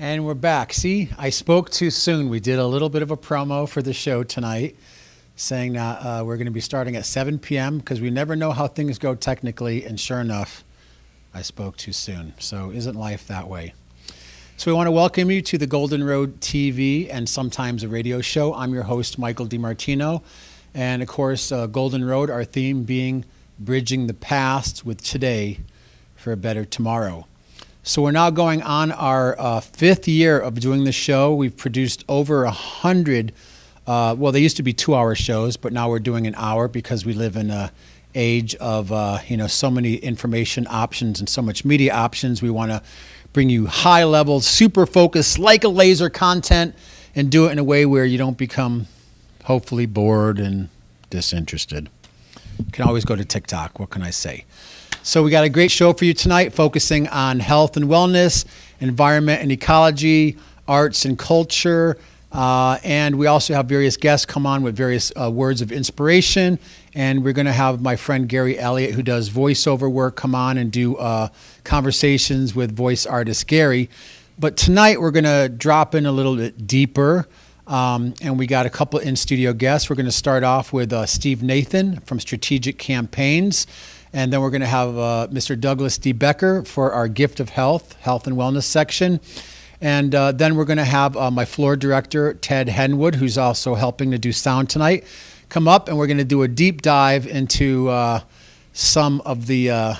And we're back. See, I spoke too soon. We did a little bit of a promo for the show tonight, saying that we're going to be starting at 7 p.m. because we never know how things go technically. And sure enough, I spoke too soon. So isn't life that way? So we want to welcome you to the Golden Road TV and sometimes a radio show. I'm your host, Michael DiMartino. And of course, Golden Road, our theme being bridging the past with today for a better tomorrow. So we're now going on our fifth year of doing the show. We've produced over 100, well, they used to be 2-hour shows, but now we're doing an hour because we live in an age of, so many information options and so much media options. We want to bring you high level, super focused, like a laser content and do it in a way where you don't become hopefully bored and disinterested. You can always go to TikTok. What can I say? So we got a great show for you tonight, focusing on health and wellness, environment and ecology, arts and culture, and we also have various guests come on with various words of inspiration. And we're going to have my friend Gary Elliott, who does voiceover work, come on and do conversations with voice artist Gary. But tonight we're going to drop in a little bit deeper, and we got a couple in-studio guests. We're going to start off with Steve Nathan from Strategic Campaigns. And then we're going to have Mr. Douglas D. Becker for our Gift of Health and Wellness section. And then we're going to have my floor director, Ted Henwood, who's also helping to do sound tonight, come up, and we're going to do a deep dive into some of the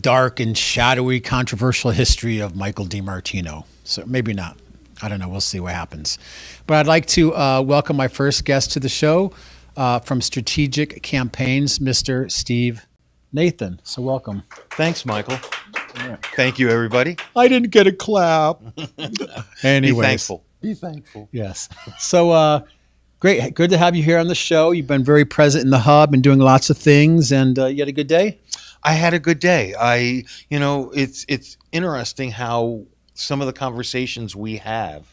dark and shadowy, controversial history of Michael DiMartino. So maybe not. I don't know. We'll see what happens. But I'd like to welcome my first guest to the show from Strategic Campaigns, Mr. Steve Nathan. So welcome. Thanks, Michael. Thank you, everybody. I didn't get a clap. Anyways. Be thankful. Yes. So great. Good to have you here on the show. You've been very present in the hub and doing lots of things. And you had a good day? I had a good day. It's interesting how some of the conversations we have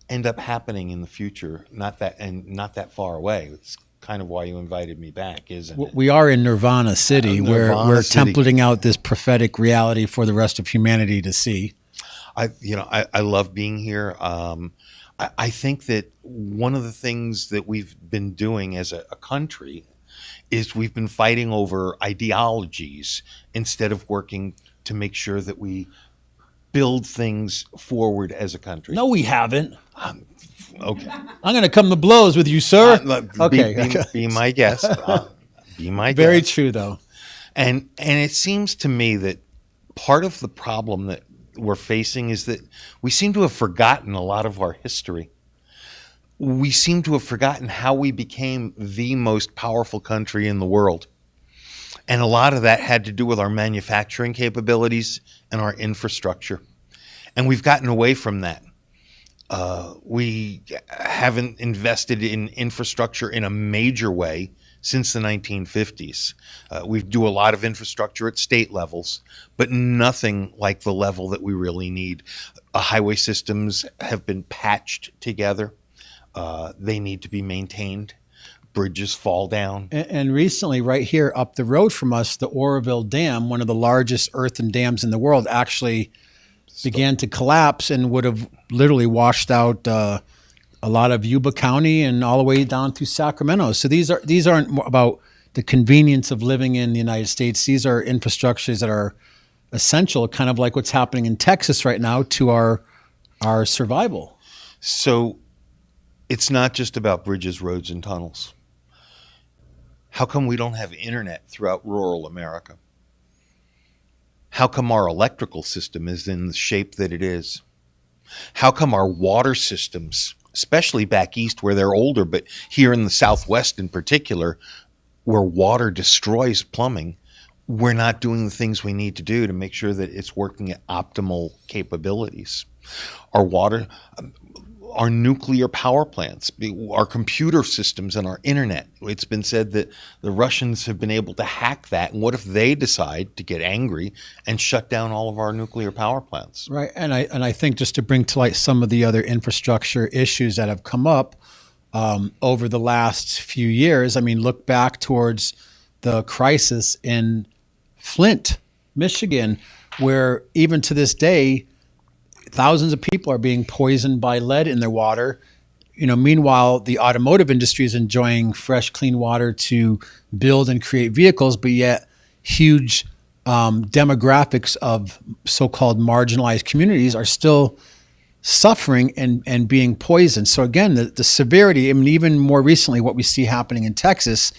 end up happening in the future, not that far away. It's kind of why you invited me back, isn't it? We are in Nirvana City, where we're templating out this prophetic reality for the rest of humanity to see. I love being here. I think that one of the things that we've been doing as a country is we've been fighting over ideologies instead of working to make sure that we build things forward as a country. No, we haven't. Okay. I'm going to come to blows with you, sir. Okay. Be my guest. Be my guest. Very true, though. And it seems to me that part of the problem that we're facing is that we seem to have forgotten a lot of our history. We seem to have forgotten how we became the most powerful country in the world. And a lot of that had to do with our manufacturing capabilities and our infrastructure. And we've gotten away from that. We haven't invested in infrastructure in a major way since the 1950s. We do a lot of infrastructure at state levels, but nothing like the level that we really need. Highway systems have been patched together. They need to be maintained. Bridges fall down. And recently, right here up the road from us, the Oroville Dam, one of the largest earthen dams in the world, actually began to collapse and would have literally washed out a lot of Yuba County and all the way down through Sacramento. So these aren't about the convenience of living in the United States. These are infrastructures that are essential, kind of like what's happening in Texas right now, to our survival. So it's not just about bridges, roads, and tunnels. How come we don't have internet throughout rural America? How come our electrical system is in the shape that it is? How come our water systems, especially back east where they're older, but here in the Southwest in particular, where water destroys plumbing, we're not doing the things we need to do to make sure that it's working at optimal capabilities? Our nuclear power plants, our computer systems, and our internet. It's been said that the Russians have been able to hack that. And what if they decide to get angry and shut down all of our nuclear power plants? Right. And I think just to bring to light some of the other infrastructure issues that have come up over the last few years, I mean, look back towards the crisis in Flint, Michigan, where even to this day, thousands of people are being poisoned by lead in their water. Meanwhile, the automotive industry is enjoying fresh, clean water to build and create vehicles, but yet huge demographics of so-called marginalized communities are still suffering and being poisoned. So again, the severity, even more recently, what we see happening in Texas,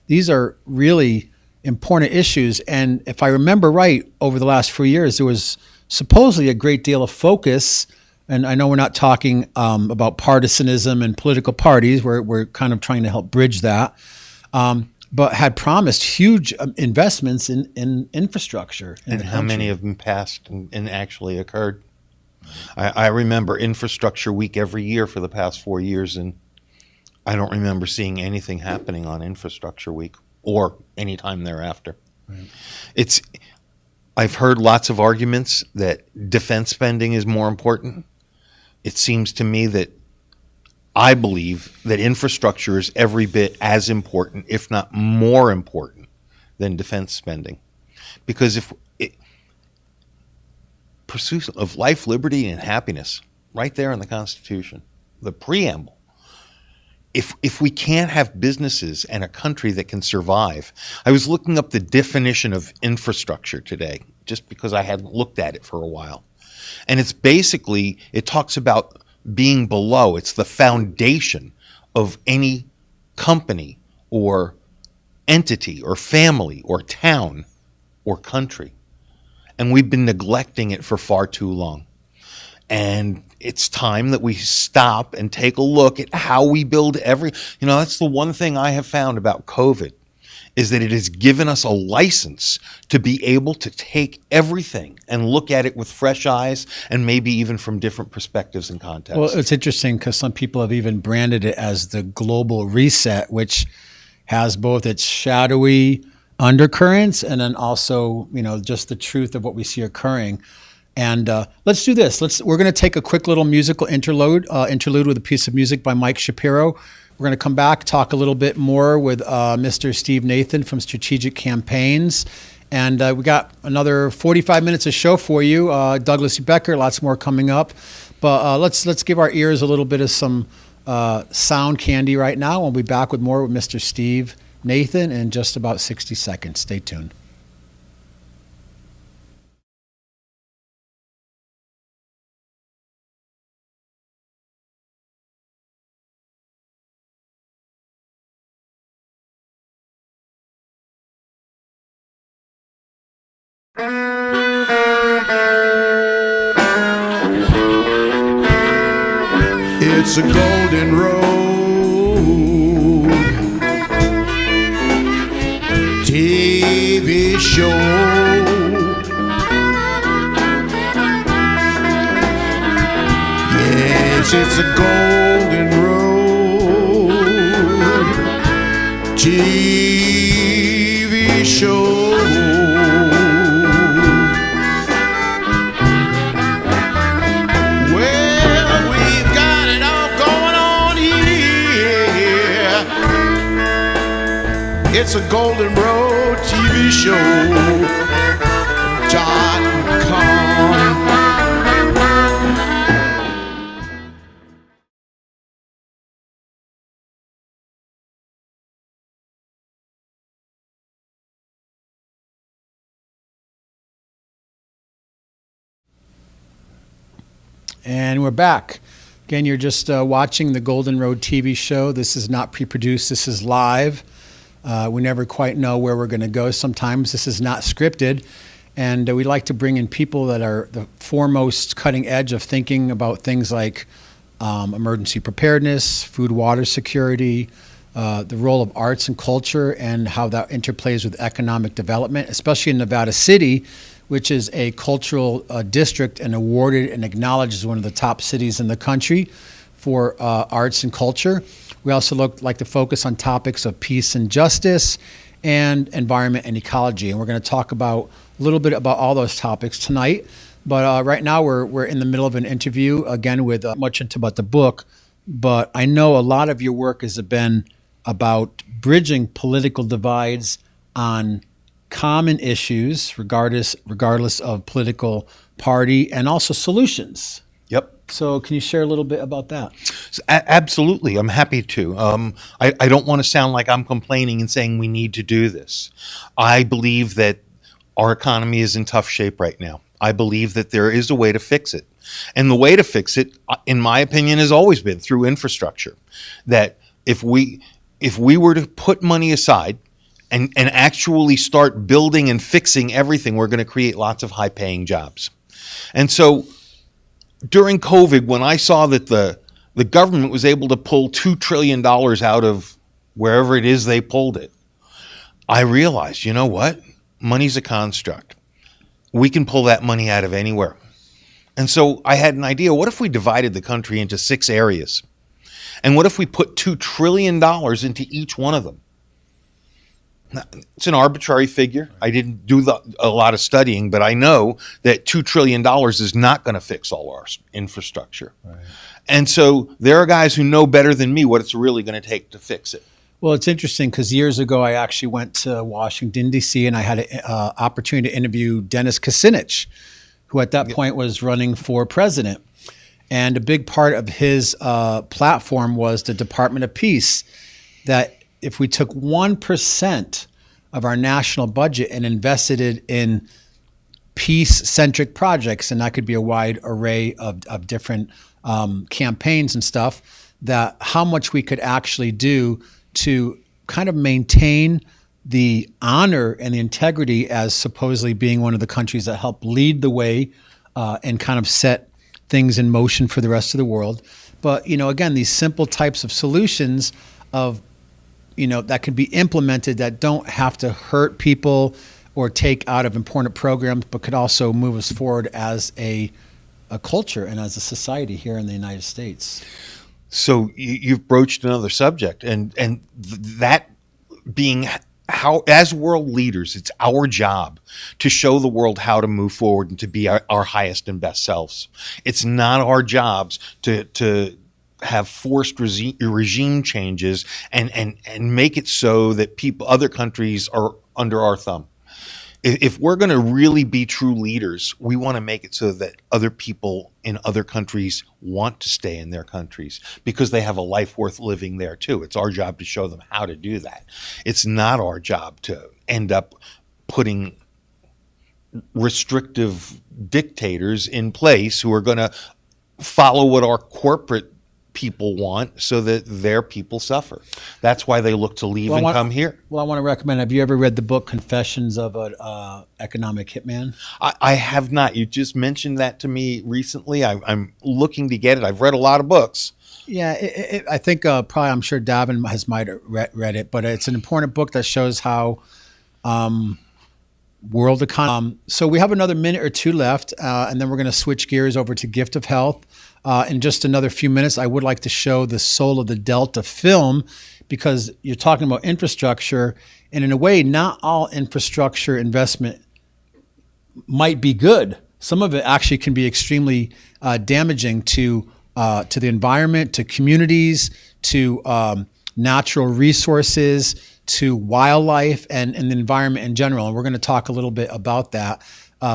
these are really important issues. And if I remember right, over the last 4 years, there was supposedly a great deal of focus. And I know we're not talking about partisanism and political parties. We're kind of trying to help bridge that, but had promised huge investments in infrastructure. And how many of them passed and actually occurred? I remember Infrastructure Week every year for the past 4 years, and I don't remember seeing anything happening on Infrastructure Week or any time thereafter. Right. I've heard lots of arguments that defense spending is more important. It seems to me that I believe that infrastructure is every bit as important, if not more important, than defense spending. Because pursuit of life, liberty, and happiness, right there in the Constitution, the preamble. If we can't have businesses and a country that can survive, I was looking up the definition of infrastructure today, just because I hadn't looked at it for a while. And it's basically, it talks about being below. It's the foundation of any company or entity or family or town or country. And we've been neglecting it for far too long. And it's time that we stop and take a look at how we build that's the one thing I have found about COVID, is that it has given us a license to be able to take everything and look at it with fresh eyes and maybe even from different perspectives and contexts. Well, it's interesting because some people have even branded it as the global reset, which has both its shadowy undercurrents and then also, just the truth of what we see occurring. And let's do this. We're going to take a quick little musical interlude with a piece of music by Mike Shapiro. We're going to come back, talk a little bit more with Mr. Steve Nathan from Strategic Campaigns. And we got another 45 minutes of show for you. Douglas Becker, lots more coming up. But let's give our ears a little bit of some sound candy right now. We'll be back with more with Mr. Steve Nathan in just about 60 seconds. Stay tuned. It's a golden road, TV show. Yes, it's a golden road, TV show. It's a Golden Road TV show. .com. And we're back. Again, you're just watching the Golden Road TV show. This is not pre-produced. This is live. We never quite know where we're going to go. Sometimes this is not scripted. And we like to bring in people that are the foremost cutting edge of thinking about things like emergency preparedness, food, water security, the role of arts and culture, and how that interplays with economic development, especially in Nevada City, which is a cultural district and awarded and acknowledged as one of the top cities in the country for arts and culture. We also like to focus on topics of peace and justice and environment and ecology. And we're going to talk a little bit about all those topics tonight. But right now we're in the middle of an interview, again, with much about the book. But I know a lot of your work has been about bridging political divides on common issues, regardless of political party, and also solutions So can you share a little bit about that? Absolutely, I'm happy to. I don't want to sound like I'm complaining and saying we need to do this. I believe that our economy is in tough shape right now. I believe that there is a way to fix it. And the way to fix it, in my opinion, has always been through infrastructure. That if we were to put money aside and actually start building and fixing everything, we're going to create lots of high-paying jobs. And so during COVID, when I saw that the government was able to pull $2 trillion out of wherever it is they pulled it, I realized, you know what? Money's a construct. We can pull that money out of anywhere. And so I had an idea. What if we divided the country into 6 areas? And what if we put $2 trillion into each one of them? Now, it's an arbitrary figure. I didn't do a lot of studying, but I know that $2 trillion is not going to fix all our infrastructure. Right. And so there are guys who know better than me what it's really going to take to fix it. Well, it's interesting because years ago I actually went to Washington, D.C., and I had an opportunity to interview Dennis Kucinich, who at that point was running for president. And a big part of his platform was the Department of Peace, that if we took 1% of our national budget and invested it in peace-centric projects, and that could be a wide array of different campaigns and stuff, that how much we could actually do to kind of maintain the honor and the integrity as supposedly being one of the countries that helped lead the way and kind of set things in motion for the rest of the world. But, again, these simple types of solutions of, that can be implemented that don't have to hurt people or take out of important programs, but could also move us forward as a culture and as a society here in the United States. So you've broached another subject, and that being how, as world leaders, it's our job to show the world how to move forward and to be our highest and best selves. It's not our jobs to have forced regime changes and make it so that other countries are under our thumb. If we're going to really be true leaders, we want to make it so that other people in other countries want to stay in their countries because they have a life worth living there too. It's our job to show them how to do that. It's not our job to end up putting restrictive dictators in place who are going to follow what our corporate people want so that their people suffer. That's why they look to leave and come here. Well, I want to recommend, have you ever read the book Confessions of an Economic Hitman? I have not. You just mentioned that to me recently. I'm looking to get it. I've read a lot of books. Yeah, I think probably, I'm sure Davin might have read it, but it's an important book that shows how world economy. So we have another minute or two left, and then we're going to switch gears over to Gift of Health. In just another few minutes, I would like to show the Soul of the Delta film, because you're talking about infrastructure, and in a way, not all infrastructure investment might be good. Some of it actually can be extremely damaging to the environment, to communities, to natural resources, to wildlife, and the environment in general. And we're going to talk a little bit about that.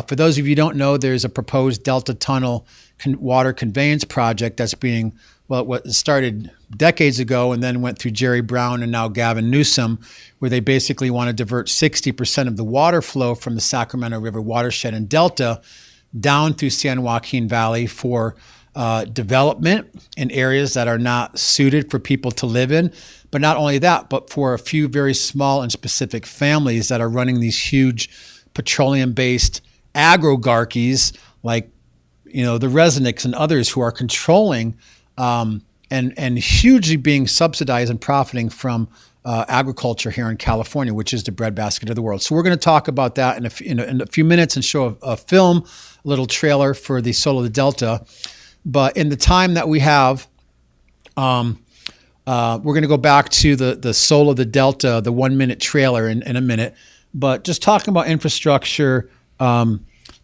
For those of you who don't know, there's a proposed Delta Tunnel water conveyance project that's being, what started decades ago and then went through Jerry Brown and now Gavin Newsom, where they basically want to divert 60% of the water flow from the Sacramento River watershed and Delta down through San Joaquin Valley for development in areas that are not suited for people to live in. But not only that, but for a few very small and specific families that are running these huge petroleum-based agrogarchies like the Resnicks and others who are controlling and hugely being subsidized and profiting from agriculture here in California, which is the breadbasket of the world. So we're going to talk about that in a few minutes and show a film, a little trailer for the Soul of the Delta. But in the time that we have, we're going to go back to the Soul of the Delta, the 1-minute trailer in a minute. But just talking about infrastructure,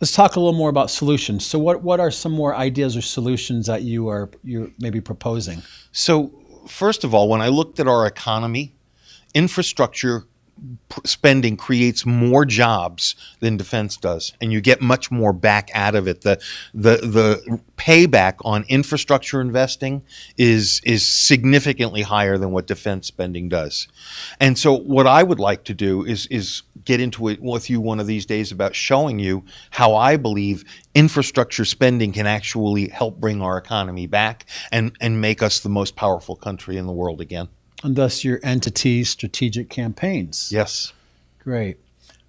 let's talk a little more about solutions. So what are some more ideas or solutions that you're maybe proposing? So first of all, when I looked at our economy, infrastructure spending creates more jobs than defense does, and you get much more back out of it. The payback on infrastructure investing is significantly higher than what defense spending does. And so what I would like to do is get into it with you one of these days about showing you how I believe infrastructure spending can actually help bring our economy back and make us the most powerful country in the world again. And thus your entity's strategic campaigns. Yes. Great.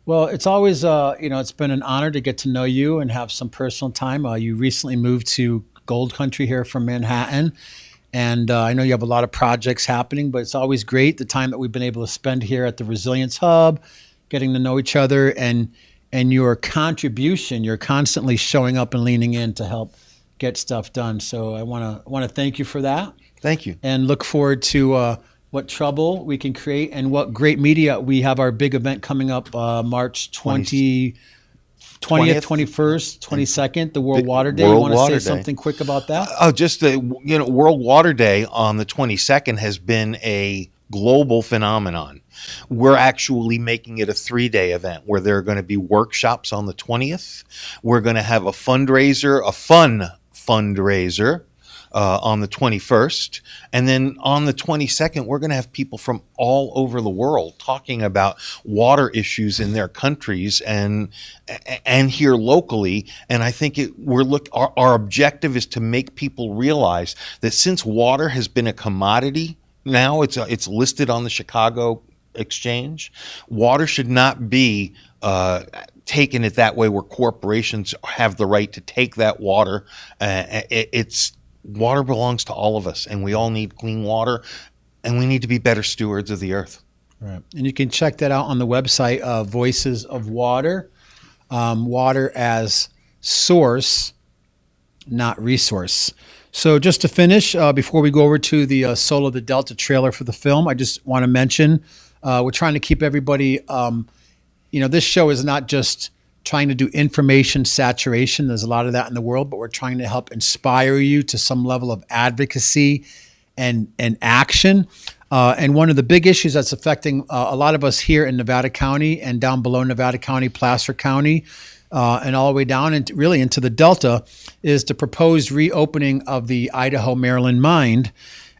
Well, it's always, it's been an honor to get to know you and have some personal time. You recently moved to Gold Country here from Manhattan. And I know you have a lot of projects happening, but it's always great the time that we've been able to spend here at the Resilience Hub, getting to know each other, and your contribution. You're constantly showing up and leaning in to help get stuff done. So I want to thank you for that. Thank you. And look forward to what trouble we can create and what great media. We have our big event coming up March 20th, 21st, 22nd, the World Water Day. You want to say something quick about that? Just the World Water Day on the 22nd has been a global phenomenon. We're actually making it a 3-day event where there are going to be workshops on the 20th. We're going to have a fun fundraiser on the 21st. And then on the 22nd, we're going to have people from all over the world talking about water issues in their countries and here locally. And I think our objective is to make people realize that since water has been a commodity, now it's listed on the Chicago Exchange, water should not be taken it that way where corporations have the right to take that water. Water belongs to all of us, and we all need clean water, and we need to be better stewards of the earth. Right. And you can check that out on the website, Voices of Water. Water as source, not resource. So just to finish, before we go over to the Soul of the Delta trailer for the film, I just want to mention we're trying to keep everybody, this show is not just trying to do information saturation. There's a lot of that in the world, but we're trying to help inspire you to some level of advocacy and action. And one of the big issues that's affecting a lot of us here in Nevada County and down below Nevada County, Placer County, and all the way down and really into the Delta is the proposed reopening of the Idaho-Maryland mine.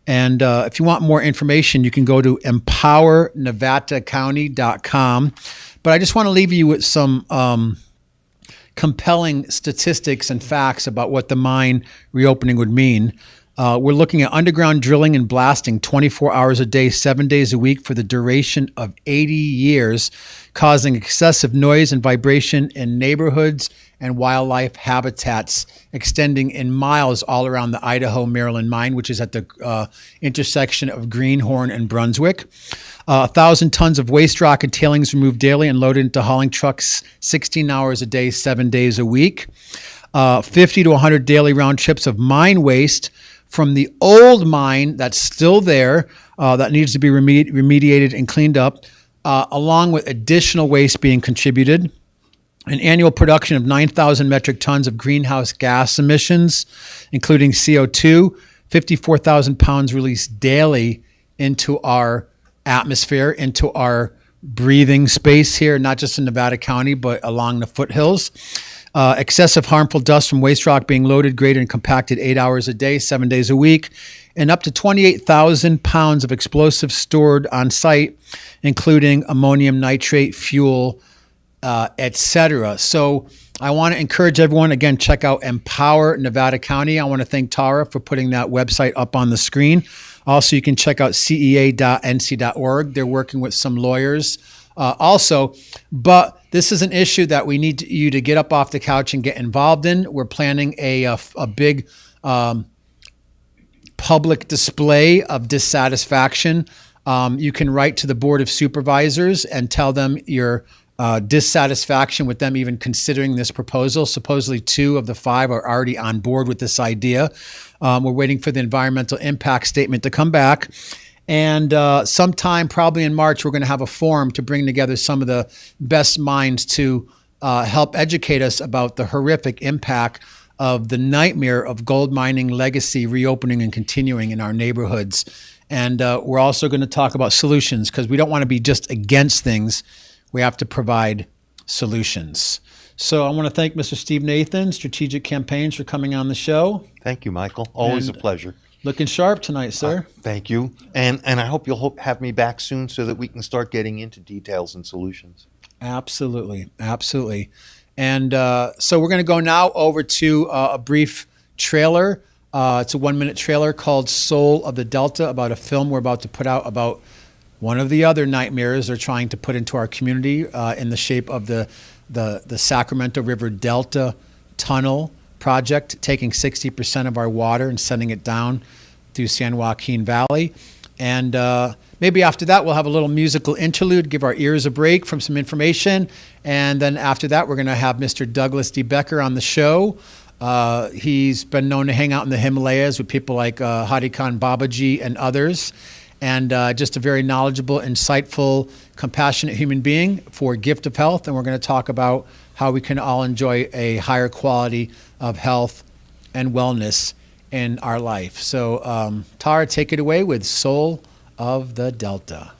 And if you want more information, you can go to empowernevadacounty.com. But I just want to leave you with some compelling statistics and facts about what the mine reopening would mean. We're looking at underground drilling and blasting 24 hours a day, 7 days a week for the duration of 80 years, causing excessive noise and vibration in neighborhoods and wildlife habitats extending in miles all around the Idaho-Maryland mine, which is at the intersection of Greenhorn and Brunswick. 1,000 tons of waste rock and tailings removed daily and loaded into hauling trucks 16 hours a day, 7 days a week. 50 to 100 daily round trips of mine waste from the old mine that's still there, that needs to be remediated and cleaned up, along with additional waste being contributed. An annual production of 9,000 metric tons of greenhouse gas emissions, including CO2, 54,000 pounds released daily into our atmosphere, into our breathing space here, not just in Nevada County, but along the foothills. Excessive harmful dust from waste rock being loaded, graded, and compacted 8 hours a day, 7 days a week, and up to 28,000 pounds of explosives stored on site, including ammonium nitrate, fuel, etc. So I want to encourage everyone, again, check out Empower Nevada County. I want to thank Tara for putting that website up on the screen. Also, you can check out cea.nc.org. They're working with some lawyers also, but this is an issue that we need you to get up off the couch and get involved in. We're planning a big public display of dissatisfaction. You can write to the Board of Supervisors and tell them your dissatisfaction with them even considering this proposal. Supposedly 2 of the 5 are already on board with this idea. We're waiting for the environmental impact statement to come back. And sometime probably in March, we're going to have a forum to bring together some of the best minds to help educate us about the horrific impact of the nightmare of gold mining legacy reopening and continuing in our neighborhoods. And we're also going to talk about solutions because we don't want to be just against things. We have to provide solutions. So I want to thank Mr. Steve Nathan, Strategic Campaigns, for coming on the show. Thank you, Michael. Always And a pleasure. Looking sharp tonight, sir. Thank you. And I hope you'll have me back soon so that we can start getting into details and solutions. Absolutely. Absolutely. And so we're going to go now over to a brief trailer. It's a 1-minute trailer called Soul of the Delta, about a film we're about to put out about one of the other nightmares they're trying to put into our community in the shape of the Sacramento River Delta Tunnel project, taking 60% of our water and sending it down through San Joaquin Valley. And maybe after that, we'll have a little musical interlude, give our ears a break from some information. And then after that, we're going to have Mr. Douglas D. Becker on the show. He's been known to hang out in the Himalayas with people like Hadi Khan Babaji and others. And just a very knowledgeable, insightful, compassionate human being for Gift of Health. And we're going to talk about how we can all enjoy a higher quality of health and wellness in our life. So Tara, take it away with Soul of the Delta.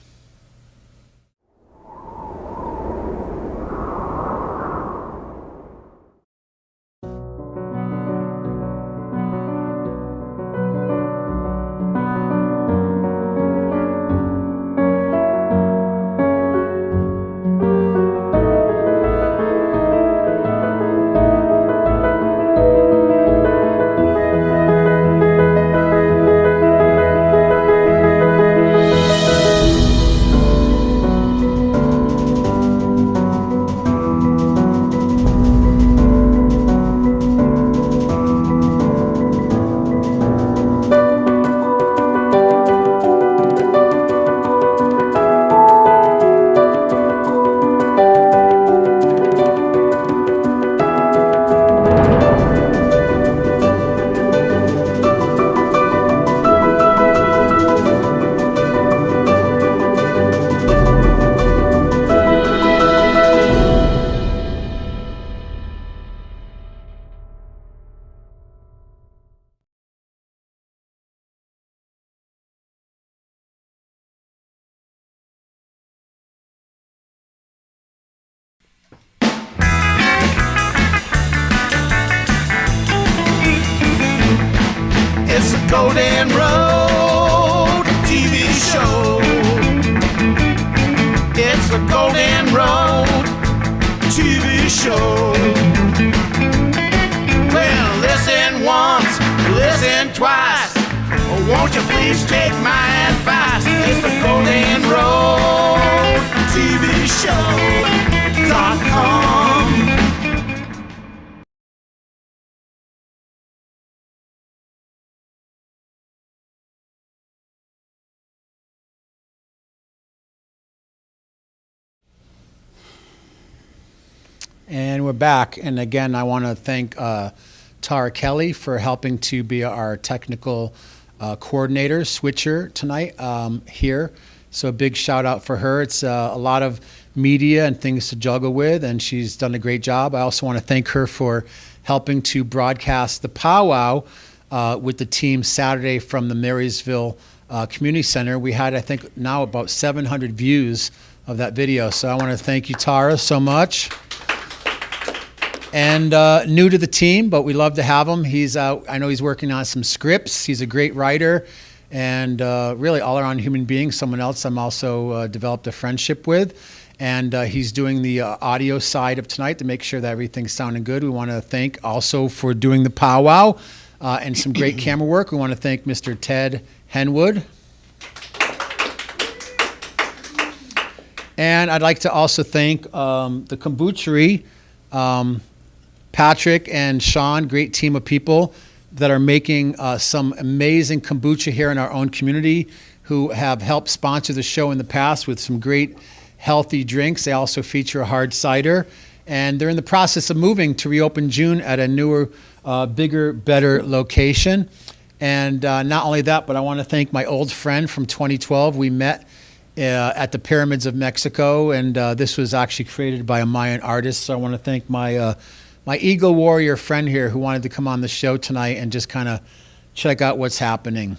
It's a Golden Road TV show. It's a Golden Road TV show. Well, listen once, listen twice. Oh, won't you please take my advice? It's the Golden Road TV Show.com. And we're back. And again, I want to thank Tara Kelly for helping to be our technical coordinator, switcher tonight here. So a big shout out for her. It's a lot of media and things to juggle with, and she's done a great job. I also want to thank her for helping to broadcast the powwow with the team Saturday from the Marysville Community Center. We had, I think, now about 700 views of that video. So I want to thank you, Tara, so much. And new to the team, but we love to have him. He's I know he's working on some scripts. He's a great writer and really all-around human being, someone else I'm also developed a friendship with. And he's doing the audio side of tonight to make sure that everything's sounding good. We want to thank also for doing the powwow and some great camera work. We want to thank Mr. Ted Henwood. And I'd like to also thank the kombuchery, Patrick and Sean, great team of people that are making some amazing kombucha here in our own community, who have helped sponsor the show in the past with some great healthy drinks. They also feature a hard cider, and they're in the process of moving to reopen June at a newer, bigger, better location. And not only that, but I want to thank my old friend from 2012. We met at the Pyramids of Mexico, and this was actually created by a Mayan artist. So I want to thank my Eagle Warrior friend here who wanted to come on the show tonight and just kind of check out what's happening.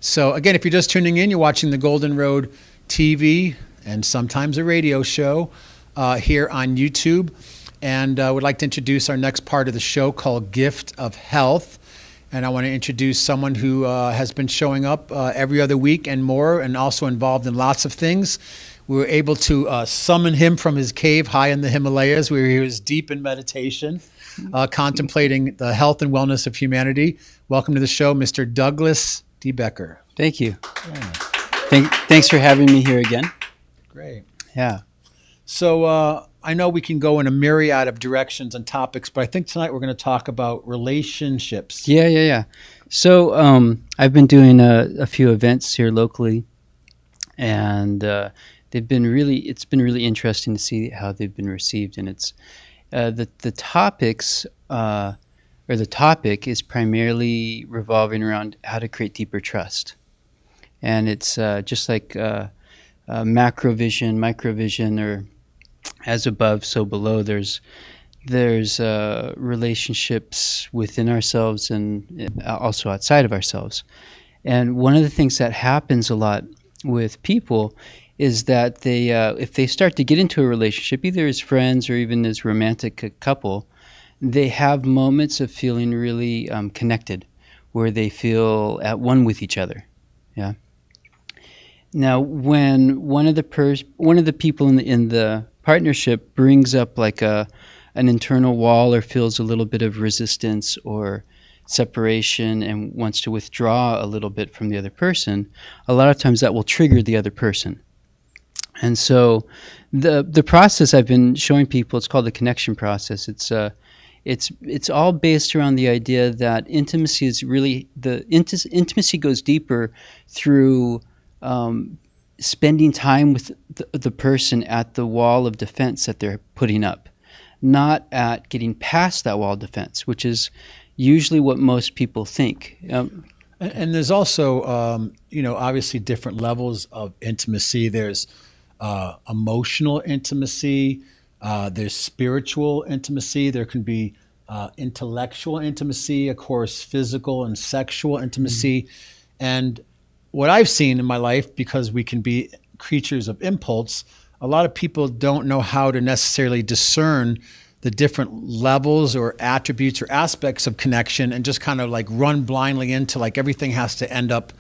So again, if you're just tuning in, you're watching the Golden Road TV and sometimes a radio show here on YouTube. And I would like to introduce our next part of the show called Gift of Health. And I want to introduce someone who has been showing up every other week and more, and also involved in lots of things. We were able to summon him from his cave high in the Himalayas, where he was deep in meditation, contemplating the health and wellness of humanity. Welcome to the show, Mr. Douglas D. Becker. Thank you. Yeah. Thanks for having me here again. Great. Yeah. So I know we can go in a myriad of directions and topics, but I think tonight we're going to talk about relationships. Yeah. So I've been doing a few events here locally, and it's been really interesting to see how they've been received. And it's the topics or the topic is primarily revolving around how to create deeper trust, and it's just like macro vision, micro vision, or as above, so below. There's relationships within ourselves and also outside of ourselves. And one of the things that happens a lot with people is that they, if they start to get into a relationship, either as friends or even as romantic a couple, they have moments of feeling really connected, where they feel at one with each other. Yeah. Now, when one of the people in the partnership brings up like an internal wall, or feels a little bit of resistance or separation and wants to withdraw a little bit from the other person, a lot of times that will trigger the other person. And so the process I've been showing people, it's called the connection process. It's all based around the idea that intimacy is really intimacy goes deeper through spending time with the person at the wall of defense that they're putting up, not at getting past that wall of defense, which is usually what most people think. And there's also, obviously different levels of intimacy. There's emotional intimacy. There's spiritual intimacy. There can be intellectual intimacy, of course, physical and sexual intimacy. And what I've seen in my life, because we can be creatures of impulse, a lot of people don't know how to necessarily discern the different levels or attributes or aspects of connection, and just kind of like run blindly into like everything has to end up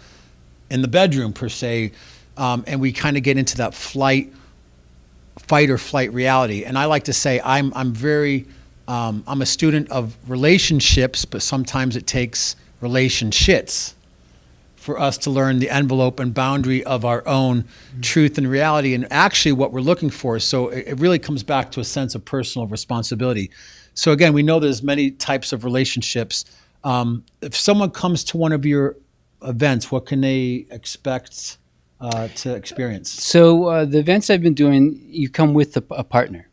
in the bedroom per se. And we kind of get into that fight or flight reality. And I like to say I'm a student of relationships, but sometimes it takes relationships for us to learn the envelope and boundary of our own truth and reality, and actually what we're looking for. So it really comes back to a sense of personal responsibility. So again, we know there's many types of relationships. If someone comes to one of your events, what can they expect to experience? So the events I've been doing, you come with a partner,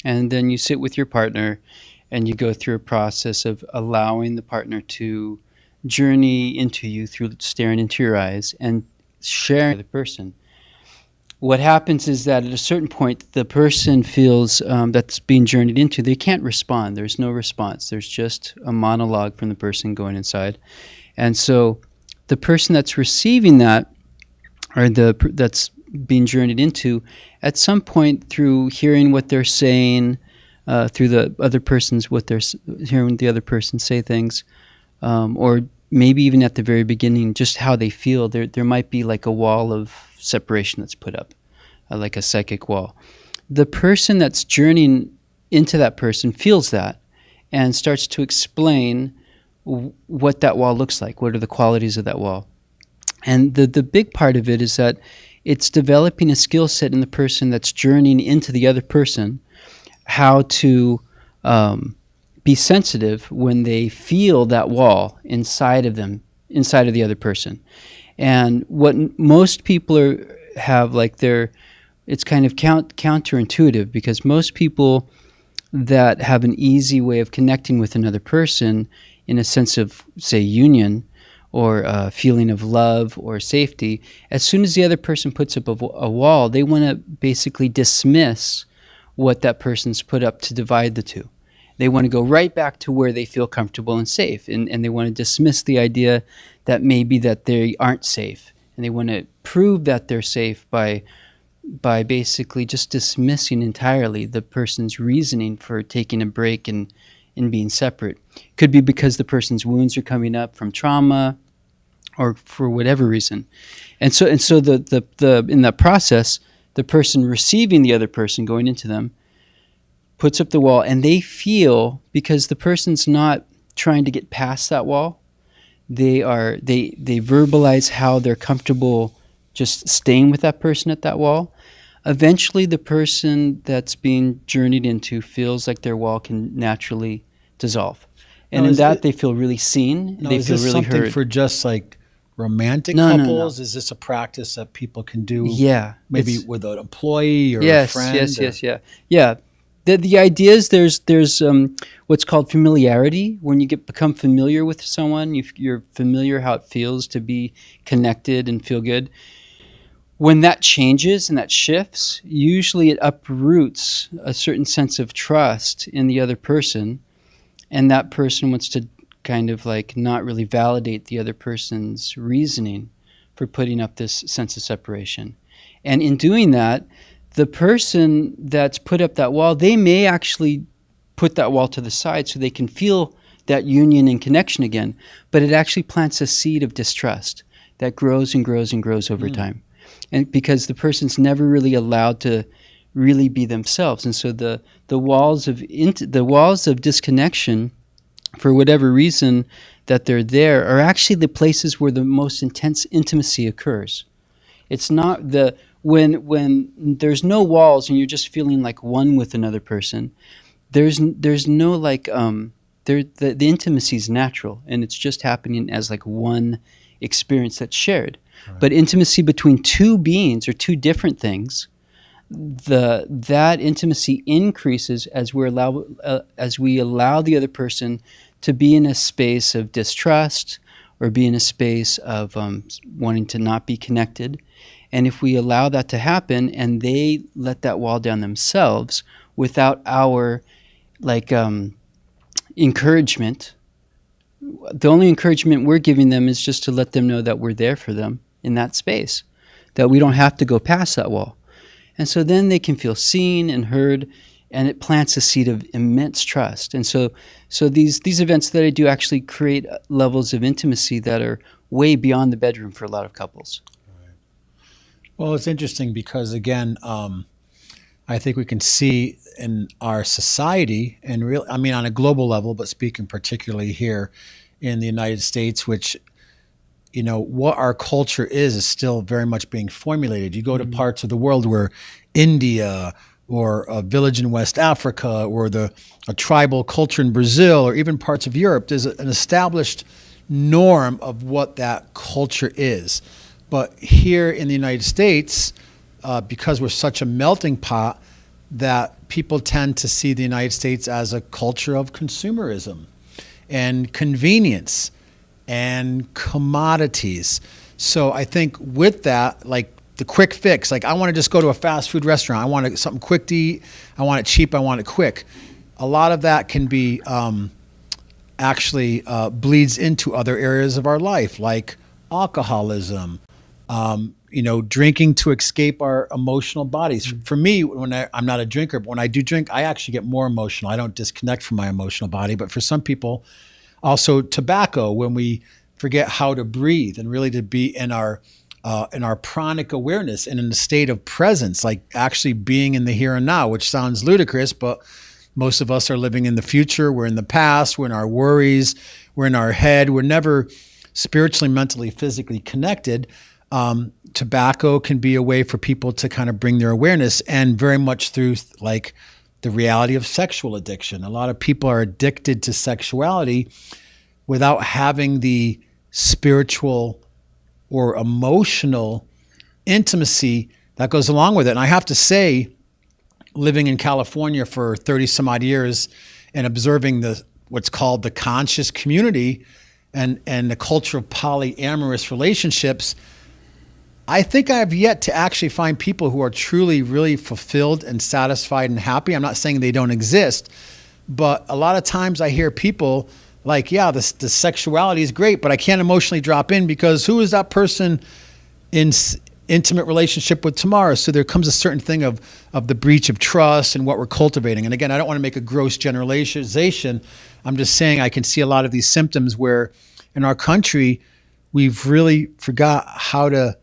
and then you sit with your partner and you go through a process of allowing the partner to journey into you through staring into your eyes and sharing with the person. What happens is that at a certain point, the person feels that's being journeyed into, they can't respond. There's no response. There's just a monologue from the person going inside. And so the person that's receiving that, or that's being journeyed into, at some point through hearing what they're saying, through the other person's, hearing the other person say things, or maybe even at the very beginning, just how they feel, there might be like a wall of separation that's put up, like a psychic wall. The person that's journeying into that person feels that and starts to explain what that wall looks like, what are the qualities of that wall. And the big part of it is that it's developing a skill set in the person that's journeying into the other person, how to be sensitive when they feel that wall inside of them, inside of the other person. And what most people have, like, it's kind of counterintuitive, because most people that have an easy way of connecting with another person in a sense of, say, union, or a feeling of love or safety, as soon as the other person puts up a wall, they want to basically dismiss what that person's put up to divide the two. They want to go right back to where they feel comfortable and safe, and they want to dismiss the idea that maybe that they aren't safe, and they want to prove that they're safe by basically just dismissing entirely the person's reasoning for taking a break and being separate. Could be because the person's wounds are coming up from trauma, or for whatever reason. And so the in that process, the person receiving the other person going into them puts up the wall, and they feel, because the person's not trying to get past that wall, they verbalize how they're comfortable just staying with that person at that wall. Eventually, the person that's being journeyed into feels like their wall can naturally dissolve. And Now, in is that, it- they feel really seen. Now, They is feel this really something heard. for just like romantic No, no, couples? no. Is this a practice that people can do? Yeah. Maybe it's- with an employee or a yes, friend? yes, or- yes, yeah. Yeah. The idea is there's what's called familiarity. When you become familiar with someone, you're familiar how it feels to be connected and feel good. When that changes and that shifts, usually it uproots a certain sense of trust in the other person, and that person wants to kind of like not really validate the other person's reasoning for putting up this sense of separation. And in doing that, the person that's put up that wall, they may actually put that wall to the side so they can feel that union and connection again, but it actually plants a seed of distrust that grows and grows and grows over time. And because the person's never really allowed to really be themselves. And so the walls of disconnection, for whatever reason that they're there, are actually the places where the most intense intimacy occurs. It's not when there's no walls and you're just feeling like one with another person, there's no like the intimacy is natural, and it's just happening as like one experience that's shared. Right. But intimacy between two beings or two different things, that intimacy increases as we allow the other person to be in a space of distrust or be in a space of wanting to not be connected. And if we allow that to happen and they let that wall down themselves without our encouragement, the only encouragement we're giving them is just to let them know that we're there for them in that space, that we don't have to go past that wall. And so then they can feel seen and heard, and it plants a seed of immense trust. And so these events that I do actually create levels of intimacy that are way beyond the bedroom for a lot of couples. Well, it's interesting because, again, I think we can see in our society, and on a global level, but speaking particularly here in the United States, which, what our culture is still very much being formulated. You go to parts of the world where India or a village in West Africa or a tribal culture in Brazil or even parts of Europe, there's an established norm of what that culture is. But here in the United States, because we're such a melting pot, that people tend to see the United States as a culture of consumerism and convenience and commodities. So I think with that, like the quick fix, like I want to just go to a fast food restaurant. I want something quick to eat. I want it cheap. I want it quick. A lot of that can be actually bleeds into other areas of our life, like alcoholism, drinking to escape our emotional bodies. For me, when I'm not a drinker, but when I do drink, I actually get more emotional. I don't disconnect from my emotional body. But for some people, also tobacco, when we forget how to breathe and really to be in our pranic awareness and in a state of presence, like actually being in the here and now, which sounds ludicrous, but most of us are living in the future. We're in the past. We're in our worries. We're in our head. We're never spiritually, mentally, physically connected. Tobacco can be a way for people to kind of bring their awareness, and very much through like the reality of sexual addiction. A lot of people are addicted to sexuality without having the spiritual or emotional intimacy that goes along with it. And I have to say, living in California for 30 some odd years and observing what's called the conscious community and the culture of polyamorous relationships, I think I have yet to actually find people who are truly, really fulfilled and satisfied and happy. I'm not saying they don't exist, but a lot of times I hear people like, yeah, the sexuality is great, but I can't emotionally drop in because who is that person in intimate relationship with tomorrow? So there comes a certain thing of the breach of trust and what we're cultivating. And again, I don't want to make a gross generalization. I'm just saying I can see a lot of these symptoms where in our country, we've really forgot how to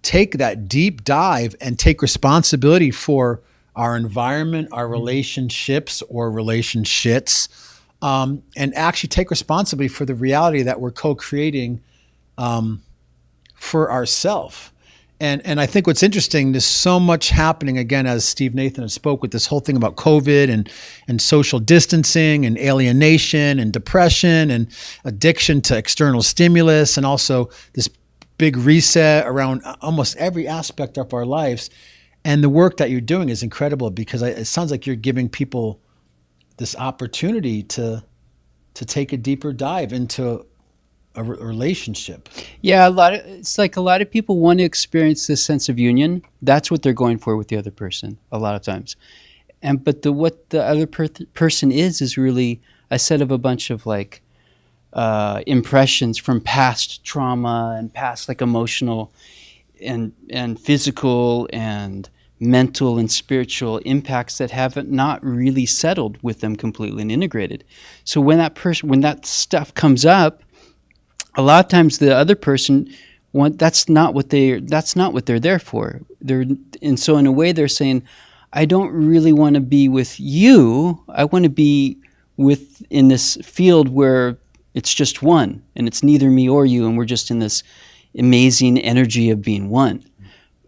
take that deep dive and take responsibility for our environment, our relationships or relationships, and actually take responsibility for the reality that we're co-creating for ourselves. And I think what's interesting, there's so much happening, again, as Steve Nathan has spoke with this whole thing about COVID and social distancing and alienation and depression and addiction to external stimulus, and also this big reset around almost every aspect of our lives. And the work that you're doing is incredible because it sounds like you're giving people this opportunity to take a deeper dive into a relationship. Yeah, it's like a lot of people want to experience this sense of union. That's what they're going for with the other person a lot of times. But what the other person is really a set of a bunch of like impressions from past trauma and past like emotional and physical and mental and spiritual impacts that haven't not really settled with them completely and integrated. So when that stuff comes up, a lot of times the other person that's not what they're there for. And so in a way they're saying, I don't really want to be with you. I want to be in this field where it's just one and it's neither me or you, and we're just in this amazing energy of being one.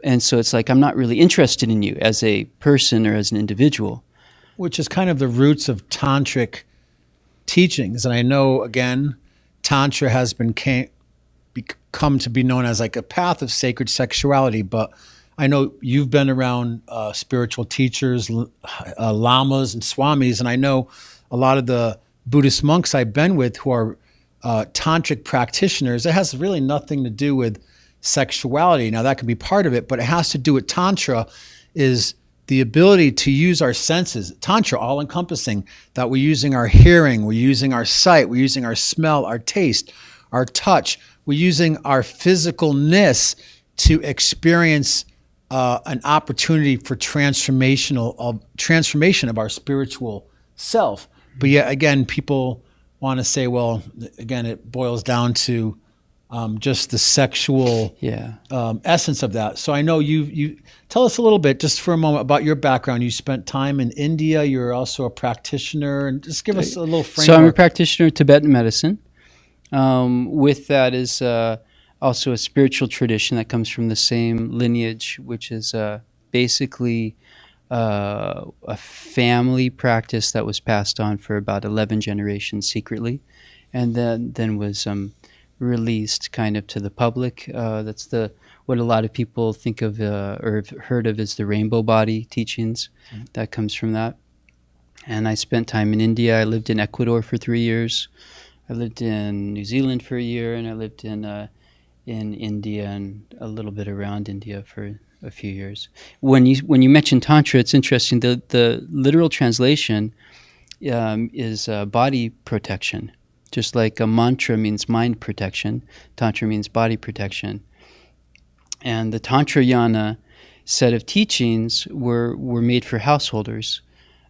And so it's like, I'm not really interested in you as a person or as an individual. Which is kind of the roots of tantric teachings. And I know, again, Tantra has become to be known as like a path of sacred sexuality, but I know you've been around spiritual teachers, lamas and swamis, and I know a lot of the Buddhist monks I've been with who are tantric practitioners. It has really nothing to do with sexuality. Now that can be part of it, but it has to do with Tantra is the ability to use our senses. Tantra, all encompassing, that we're using our hearing, we're using our sight, we're using our smell, our taste, our touch, we're using our physicalness to experience an opportunity for transformation of our spiritual self. But yet again, people want to say, well, again, it boils down to just the sexual essence of that. So I know you tell us a little bit, just for a moment, about your background. You spent time in India. You're also a practitioner, and just give us a little framework. So I'm a practitioner of Tibetan medicine. With that is also a spiritual tradition that comes from the same lineage, which is basically a family practice that was passed on for about 11 generations secretly, and then was released kind of to the public. That's what a lot of people think of or have heard of as the rainbow body teachings. Mm-hmm. That comes from that. And I spent time in India. I lived in Ecuador for 3 years. I lived in New Zealand for a year, and I lived in India and a little bit around India for a few years. When you mention Tantra, it's interesting. The literal translation is body protection. Just like a mantra means mind protection, Tantra means body protection. And the Tantrayana set of teachings were made for householders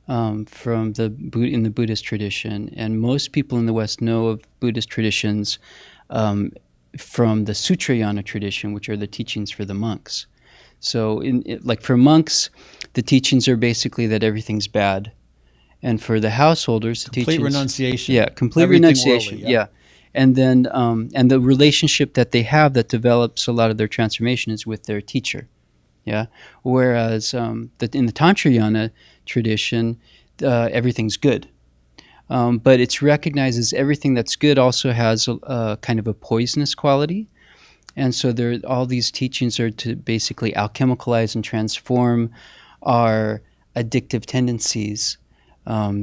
in the Buddhist tradition. And most people in the West know of Buddhist traditions from the Sutrayana tradition, which are the teachings for the monks. So like for monks, the teachings are basically that everything's bad. And for the householders, the complete teachings, renunciation. Yeah, complete Everything renunciation. worldly, yeah. And then and the relationship that they have that develops a lot of their transformation is with their teacher. Yeah. Whereas in the Tantrayana tradition, everything's good. But it's recognized as everything that's good also has a kind of a poisonous quality. And so all these teachings are to basically alchemicalize and transform our addictive tendencies,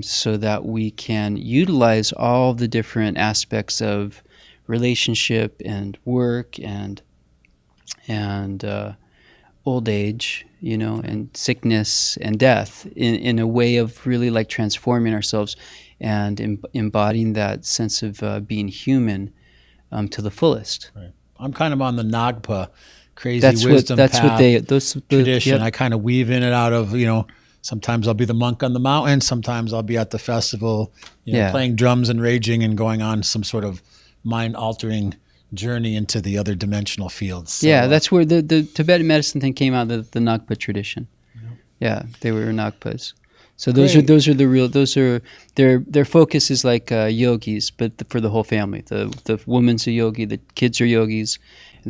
so that we can utilize all the different aspects of relationship and work and old age, and sickness and death in a way of really like transforming ourselves and embodying that sense of being human to the fullest. Right. I'm kind of on the Nagpa crazy That's wisdom what path the tradition. yep. I kind of weave in and out of, sometimes I'll be the monk on the mountain. Sometimes I'll be at the festival, Yeah. playing drums and raging and going on some sort of mind altering journey into the other dimensional fields. So, Yeah, that's where the Tibetan medicine thing came out, the Nagpa tradition. Yeah, they were Nagpas. So those Great. are the real. Those are their focus is like yogis, but for the whole family. The woman's a yogi, the kids are yogis.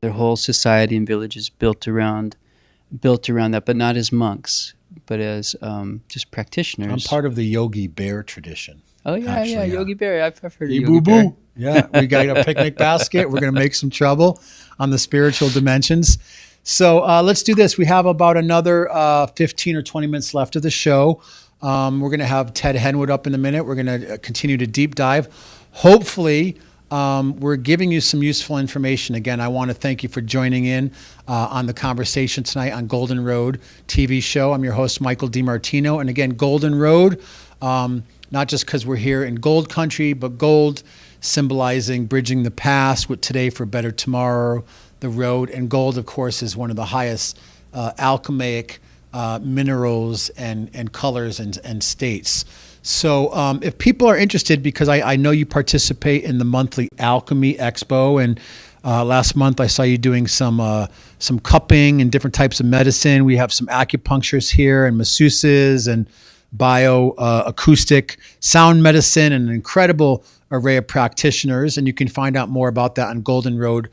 Their whole society and village is built around that, but not as monks, but as just practitioners. I'm part of the Yogi Bear tradition. Oh yeah, actually, yeah, Yogi Bear. I've heard of Hey, Yogi boo Bear. boo. Yeah, we got a picnic basket. We're going to make some trouble on the spiritual dimensions. So let's do this. We have about another 15 or 20 minutes left of the show. We're going to have Ted Henwood up in a minute. We're going to continue to deep dive. Hopefully, we're giving you some useful information. Again, I want to thank you for joining in on the conversation tonight on Golden Road TV show. I'm your host, Michael DiMartino. And again, Golden Road, not just because we're here in gold country, but gold symbolizing bridging the past with today for a better tomorrow, the road. And gold, of course, is one of the highest alchemic minerals and colors and states. So if people are interested, because I know you participate in the monthly Alchemy Expo, and last month I saw you doing some cupping and different types of medicine. We have some acupuncturists here and masseuses and bioacoustic sound medicine and an incredible array of practitioners. And you can find out more about that on Golden Road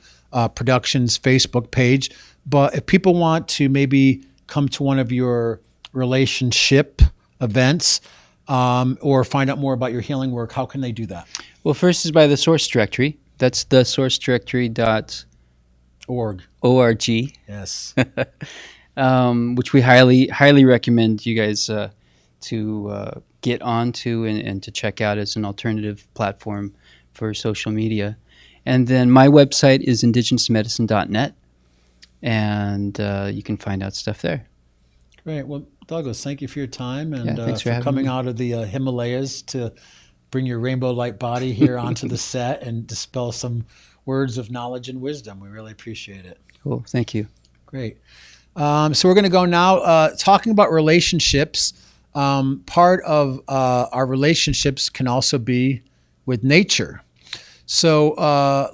Productions Facebook page. But if people want to maybe come to one of your relationship events or find out more about your healing work, how can they do that? Well, first is by the source directory. That's the sourcedirectory.org. Yes. Which we highly recommend you guys to get onto and to check out as an alternative platform for social media. And then my website is indigenousmedicine.net, and you can find out stuff there. Great. Well, Douglas, thank you for your time and thanks for having coming me. out of the Himalayas to bring your rainbow light body here onto the set and dispel some words of knowledge and wisdom. We really appreciate it. Cool. Thank you. Great. So we're going to go now talking about relationships. Part of our relationships can also be with nature. So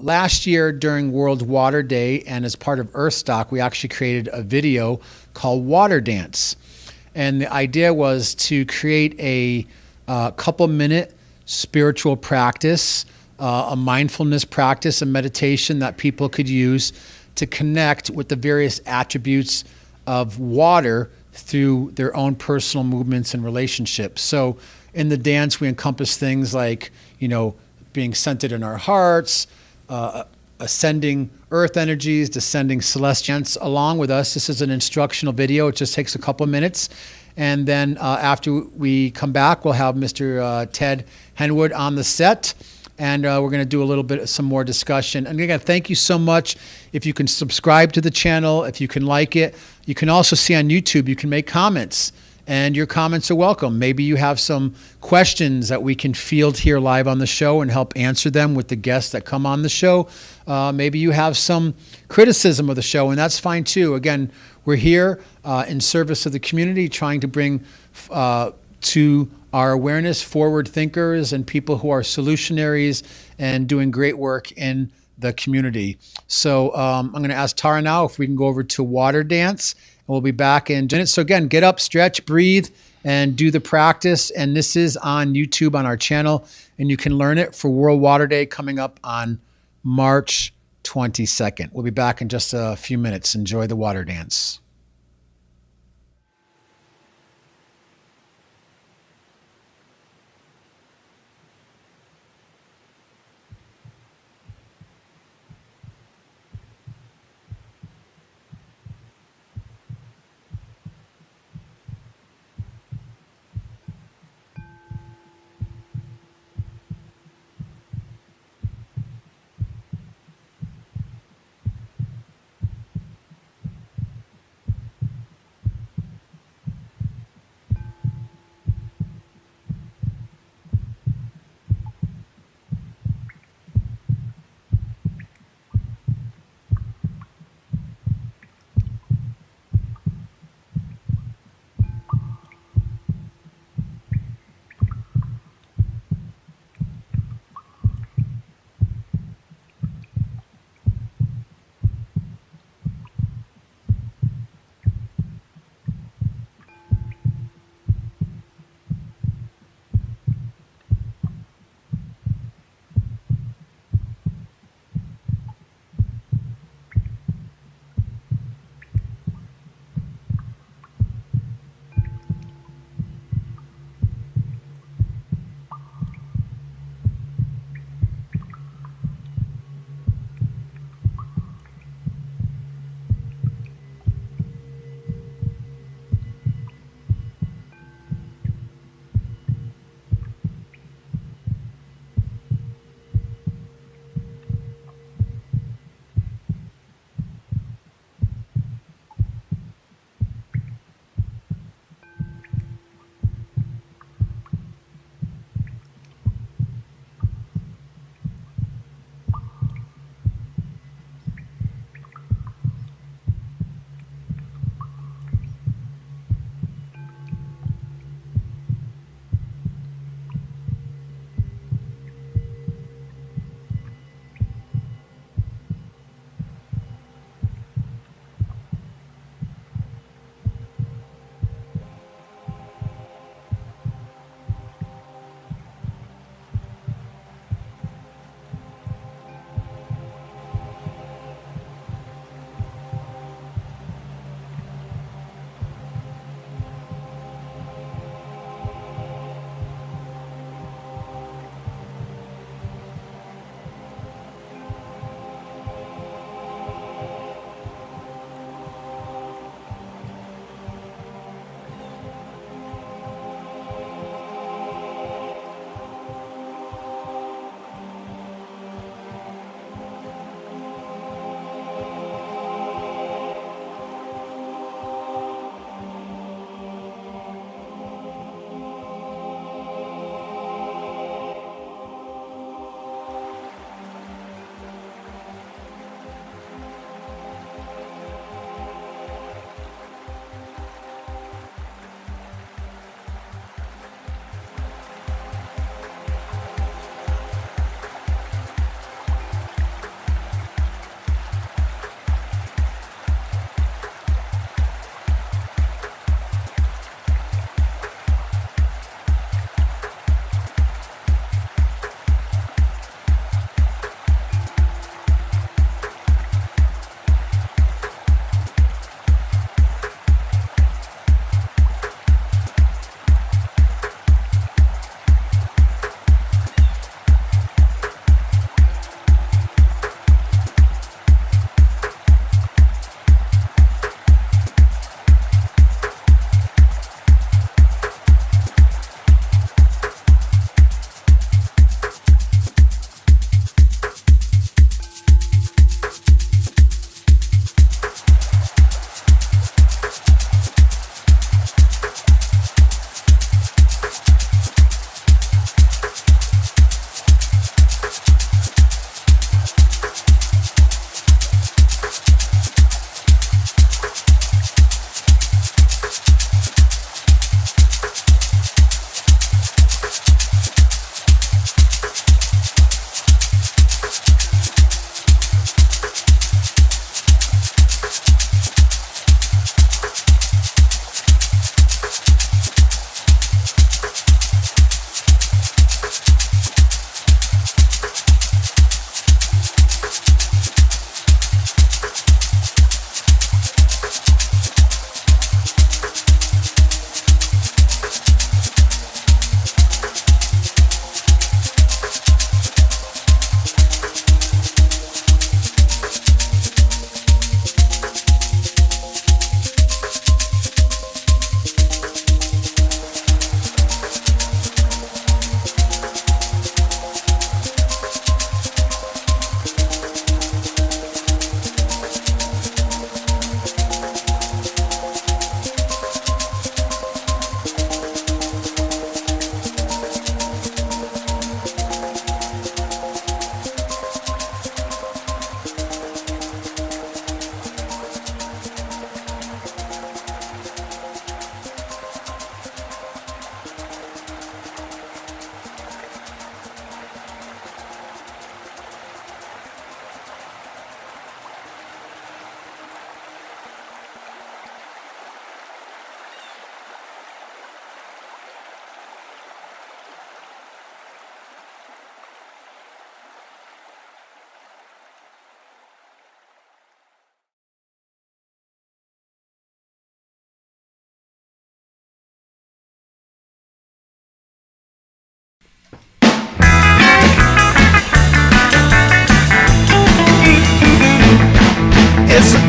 last year during World Water Day and as part of Earthstock, we actually created a video called Water Dance. And the idea was to create a couple-minute spiritual practice, a mindfulness practice, a meditation that people could use to connect with the various attributes of water through their own personal movements and relationships. So in the dance, we encompass things like, being centered in our hearts, ascending earth energies, descending celestials along with us. This is an instructional video. It just takes a couple minutes. And then after we come back, we'll have Mr. Ted Henwood on the set. And we're going to do a little bit, some more discussion. And again, thank you so much. If you can subscribe to the channel, if you can like it, you can also see on YouTube, you can make comments. And your comments are welcome. Maybe you have some questions that we can field here live on the show and help answer them with the guests that come on the show. Maybe you have some criticism of the show, and that's fine too. Again, we're here in service of the community, trying to bring to our awareness forward thinkers and people who are solutionaries and doing great work in the community. So I'm going to ask Tara now if we can go over to Water Dance. We'll be back in minutes. So again, get up, stretch, breathe, and do the practice. And this is on YouTube on our channel. And you can learn it for World Water Day coming up on March 22nd. We'll be back in just a few minutes. Enjoy the water dance.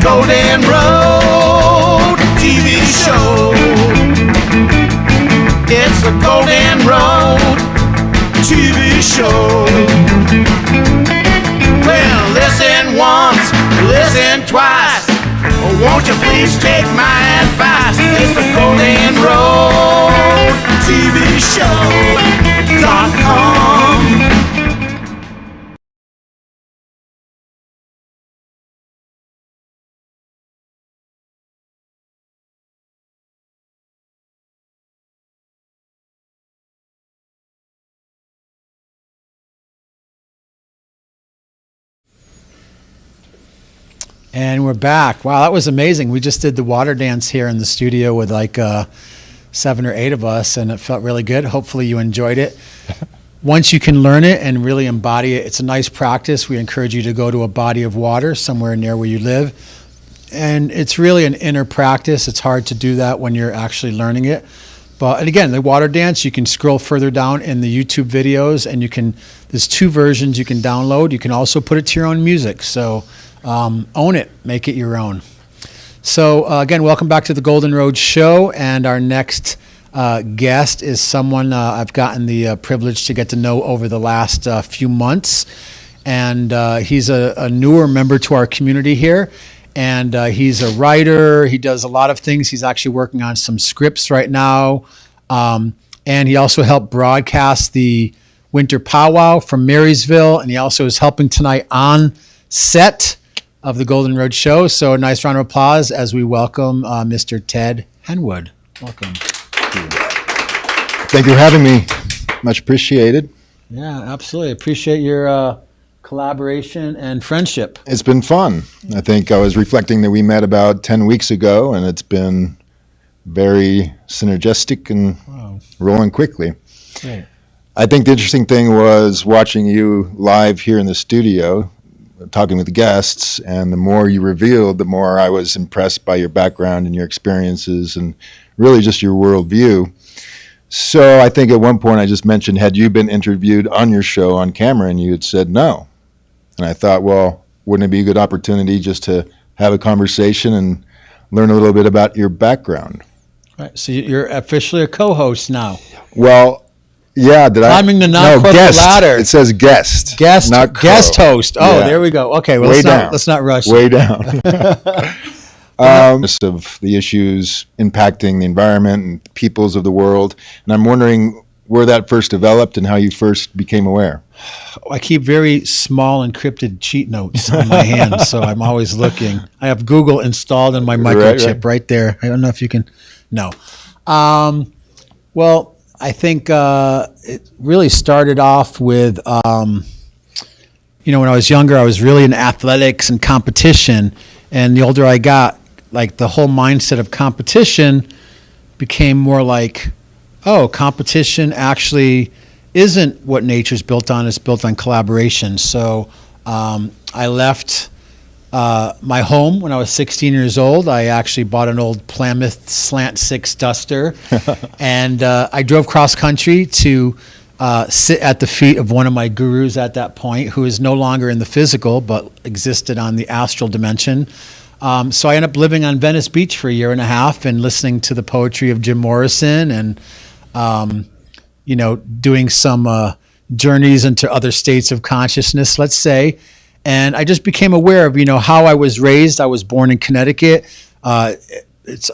Golden Road TV show. It's the Golden Road TV show. Well, listen once, listen twice. Oh, won't you please take my advice? It's the Golden Road TV Show.com. And we're back. Wow, that was amazing. We just did the water dance here in the studio with like 7 or 8 of us, and it felt really good. Hopefully you enjoyed it. Once you can learn it and really embody it, it's a nice practice. We encourage you to go to a body of water somewhere near where you live. And it's really an inner practice. It's hard to do that when you're actually learning it. But and again, the water dance, you can scroll further down in the YouTube videos, and there's 2 versions you can download. You can also put it to your own music. So own it, make it your own. So again, welcome back to the Golden Road Show, and our next guest is someone I've gotten the privilege to get to know over the last few months, and he's a newer member to our community here, and he's a writer. He does a lot of things. He's actually working on some scripts right now, and he also helped broadcast the Winter Powwow from Marysville, and he also is helping tonight on set of the Golden Road Show. So a nice round of applause as we welcome Mr. Ted Henwood. Welcome. Thank you for having me. Much appreciated. Yeah, absolutely. Appreciate your collaboration and friendship. It's been fun. I think I was reflecting that we met about 10 weeks ago, and it's been very synergistic and rolling quickly. Great. I think the interesting thing was watching you live here in the studio, talking with the guests, and the more you revealed, the more I was impressed by your background and your experiences and really just your worldview. So I think at one point I just mentioned, had you been interviewed on your show on camera? And you had said no. And I thought, well, wouldn't it be a good opportunity just to have a conversation and learn a little bit about your background? Right. So you're officially a co-host now. Well, yeah, Climbing the non-corporate guest. ladder. It says guest. Guest, not co. guest host. Oh, Yeah. there we go. Okay, well, Way let's down. not rush. Way down. Of the issues impacting the environment and peoples of the world. And I'm wondering where that first developed and how you first became aware. I keep very small encrypted cheat notes on my hand, so I'm always looking. I have Google installed in my microchip right there. I don't know if you can. No. Well, I think it really started off with, when I was younger, I was really in athletics and competition. And the older I got, like the whole mindset of competition became more like, oh, competition actually isn't what nature's built on. It's built on collaboration. So I left my home when I was 16 years old. I actually bought an old Plymouth Slant 6 Duster, and I drove cross country to sit at the feet of one of my gurus at that point, who is no longer in the physical but existed on the astral dimension. So I ended up living on Venice Beach for a year and a half and listening to the poetry of Jim Morrison and doing some journeys into other states of consciousness, let's say. And I just became aware of, how I was raised. I was born in Connecticut. I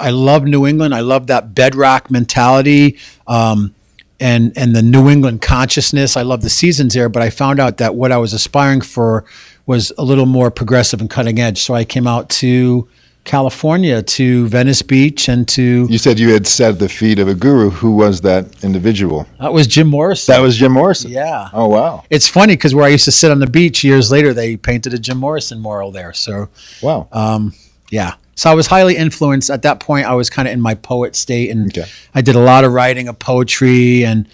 love New England. I love that bedrock mentality and the New England consciousness. I love the seasons there, but I found out that what I was aspiring for was a little more progressive and cutting edge. So I came out to California, to Venice Beach, and to... You said you had sat at the feet of a guru. Who was that individual? That was Jim Morrison. That was Jim Morrison? Yeah. Oh, wow. It's funny because where I used to sit on the beach years later, they painted a Jim Morrison mural there. So, wow. Yeah. So I was highly influenced. At that point, I was kind of in my poet state, and Okay. I did a lot of writing of poetry and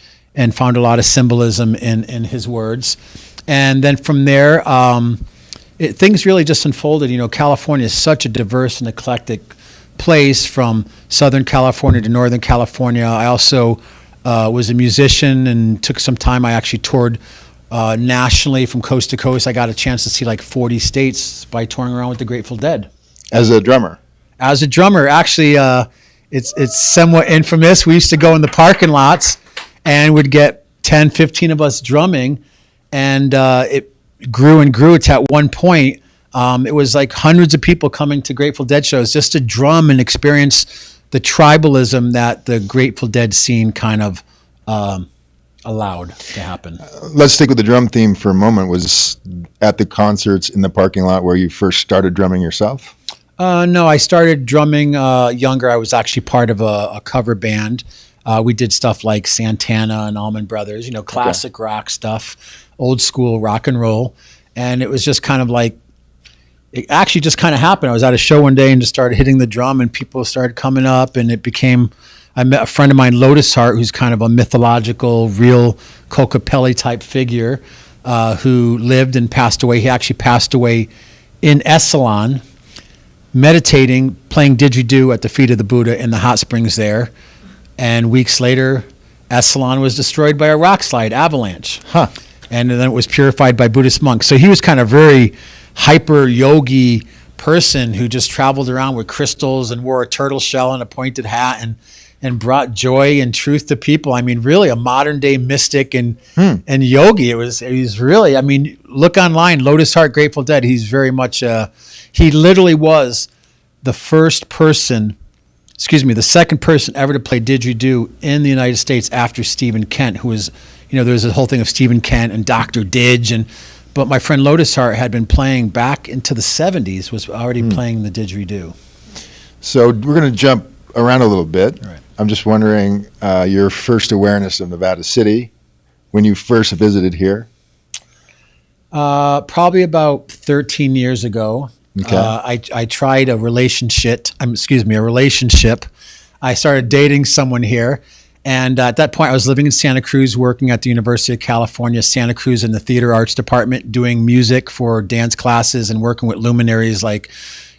found a lot of symbolism in his words. And then from there, things really just unfolded. California is such a diverse and eclectic place, from Southern California to Northern California. I also was a musician and took some time. I actually toured nationally from coast to coast. I got a chance to see like 40 states by touring around with the Grateful Dead. As a drummer. As a drummer. Actually, it's somewhat infamous. We used to go in the parking lots and would get 10, 15 of us drumming, and it grew and grew. It's at one point, it was like hundreds of people coming to Grateful Dead shows just to drum and experience the tribalism that the Grateful Dead scene kind of allowed to happen. Let's stick with the drum theme for a moment. Was at the concerts in the parking lot where you first started drumming yourself? No, I started drumming younger. I was actually part of a cover band. We did stuff like Santana and Allman Brothers, classic rock stuff, old school rock and roll. And it was just kind of like, it actually just kind of happened. I was at a show one day and just started hitting the drum, and people started coming up, and it became, I met a friend of mine, Lotus Heart, who's kind of a mythological, real Cocapelli type figure, who lived and passed away. He actually passed away in Esalen, meditating, playing didgeridoo at the feet of the Buddha in the hot springs there. And weeks later, Esalen was destroyed by a rock slide, avalanche. Huh. And then it was purified by Buddhist monks. So he was kind of very hyper yogi person who just traveled around with crystals and wore a turtle shell and a pointed hat and brought joy and truth to people. I mean, really a modern day mystic and yogi. It was really, I mean, look online, Lotus Heart, Grateful Dead. He's very much, he literally was the second person ever to play didgeridoo in the United States after Stephen Kent, who was, there's a whole thing of Stephen Kent and Dr. Didge, but my friend Lotus Heart had been playing back into the 70s, was already playing the didgeridoo. So we're going to jump around a little bit. All right. I'm just wondering your first awareness of Nevada City when you first visited here. Probably about 13 years ago. Okay. I tried a relationship. I started dating someone here. And at that point, I was living in Santa Cruz, working at the University of California, Santa Cruz in the theater arts department, doing music for dance classes and working with luminaries like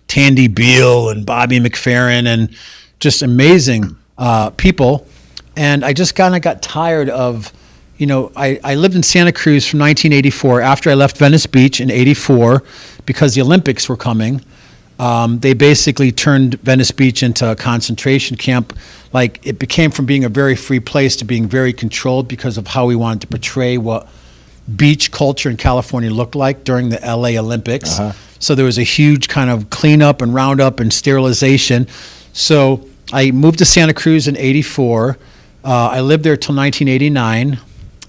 Tandy Beale and Bobby McFerrin and just amazing people. And I just kind of got tired of, I lived in Santa Cruz from 1984. After I left Venice Beach in 84, because the Olympics were coming, they basically turned Venice Beach into a concentration camp. Like, it became from being a very free place to being very controlled because of how we wanted to portray what beach culture in California looked like during the LA Olympics. Uh-huh. So there was a huge kind of cleanup and roundup and sterilization. So I moved to Santa Cruz in 84. I lived there till 1989.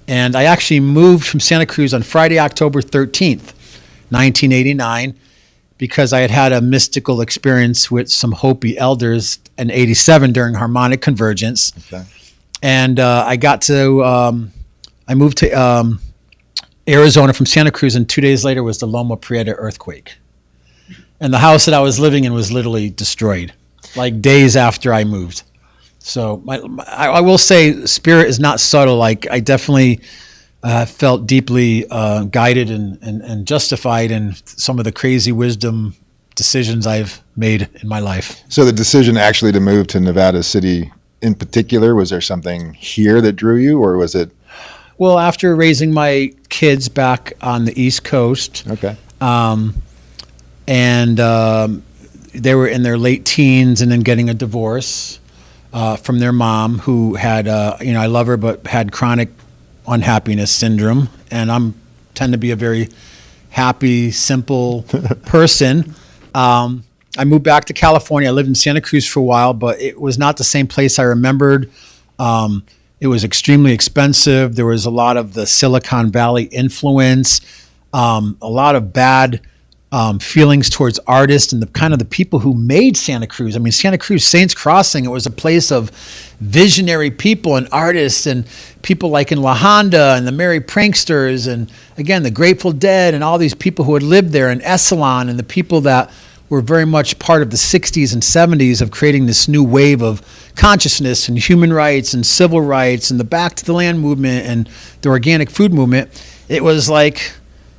And I actually moved from Santa Cruz on Friday, October 13th, 1989, because I had a mystical experience with some Hopi elders in 87 during harmonic convergence. Okay. And I moved to Arizona from Santa Cruz, and 2 days later was the Loma Prieta earthquake. And the house that I was living in was literally destroyed, like days after I moved. So I will say spirit is not subtle. Like, I definitely felt deeply guided and justified in some of the crazy wisdom decisions I've made in my life. So the decision actually to move to Nevada City in particular, was there something here that drew you, or was it? Well, after raising my kids back on the East Coast, Okay. They were in their late teens and then getting a divorce from their mom, who had, I love her, but had chronic unhappiness syndrome. And tend to be a very happy, simple person. I moved back to California. I lived in Santa Cruz for a while, but it was not the same place I remembered. It was extremely expensive. There was a lot of the Silicon Valley influence, a lot of bad feelings towards artists and the people who made Santa Cruz. I mean, Santa Cruz, Saints Crossing, it was a place of visionary people and artists and people like in La Honda and the Merry Pranksters and, again, the Grateful Dead and all these people who had lived there, and Esalen and the people that were very much part of the 60s and 70s of creating this new wave of consciousness and human rights and civil rights and the Back to the Land movement and the organic food movement. It was like,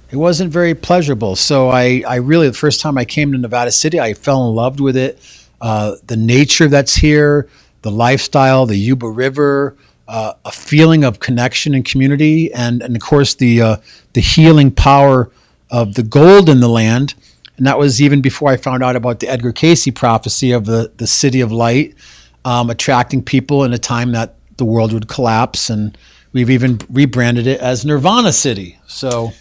it wasn't very pleasurable. So I really, the first time I came to Nevada City, I fell in love with it. The nature that's here, the lifestyle, the Yuba River, a feeling of connection and community, and of course the healing power of the gold in the land. And that was even before I found out about the Edgar Cayce prophecy of the city of light, attracting people in a time that the world would collapse. And we've even rebranded it as Nirvana City. So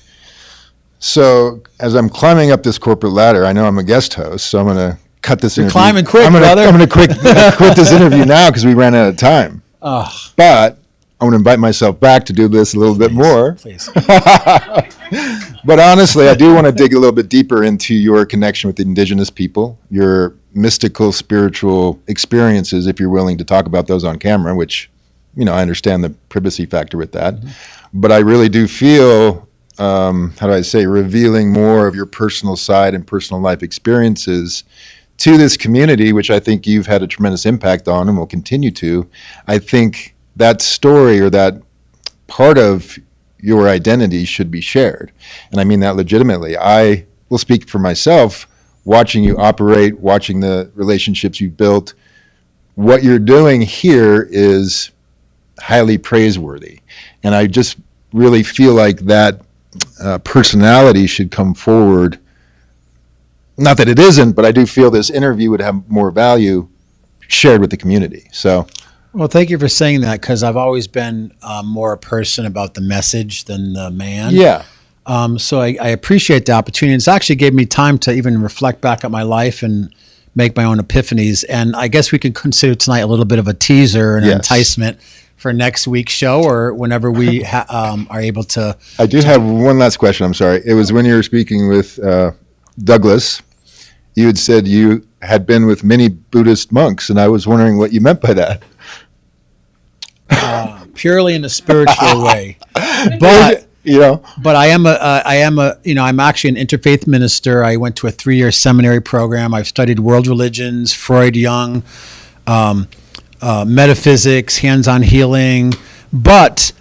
as I'm climbing up this corporate ladder, I know I'm a guest host, so I'm going to cut this interview. climbing quick, brother. I'm going to quit this interview now because we ran out of time. But I'm going to invite myself back to do this a little bit more. Please. But honestly, I do want to dig a little bit deeper into your connection with the indigenous people, your mystical, spiritual experiences, if you're willing to talk about those on camera, which, I understand the privacy factor with that. Mm-hmm. But I really do feel, revealing more of your personal side and personal life experiences to this community, which I think you've had a tremendous impact on and will continue to. I think that story or that part of your identity should be shared. And I mean that legitimately. I will speak for myself, watching you operate, watching the relationships you've built. What you're doing here is highly praiseworthy. And I just really feel like that personality should come forward. Not that it isn't, but I do feel this interview would have more value shared with the community. So, well, thank you for saying that, because I've always been more a person about the message than the man. Yeah. So I appreciate the opportunity. It's actually gave me time to even reflect back at my life and make my own epiphanies. And I guess we could consider tonight a little bit of a teaser and enticement for next week's show, or whenever we are able to. I do have one last question. I'm sorry. It was when you were speaking with Douglas. You had said you had been with many Buddhist monks, and I was wondering what you meant by that. Purely in a spiritual way, but but I'm actually an interfaith minister. I went to a 3-year seminary program. I've studied world religions, Freud, Jung, metaphysics, hands-on healing. But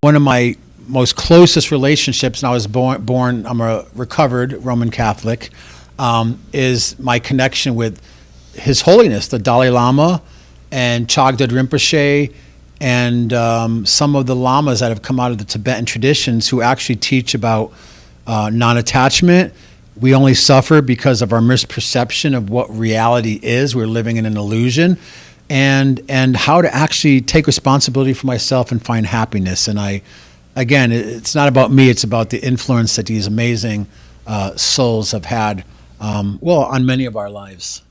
one of my most closest relationships, and I was born. I'm a recovered Roman Catholic. Is my connection with His Holiness, the Dalai Lama, and Chagdud Rinpoche, and some of the lamas that have come out of the Tibetan traditions who actually teach about non-attachment. We only suffer because of our misperception of what reality is. We're living in an illusion, and how to actually take responsibility for myself and find happiness. And again, it's not about me. It's about the influence that these amazing souls have had, on many of our lives.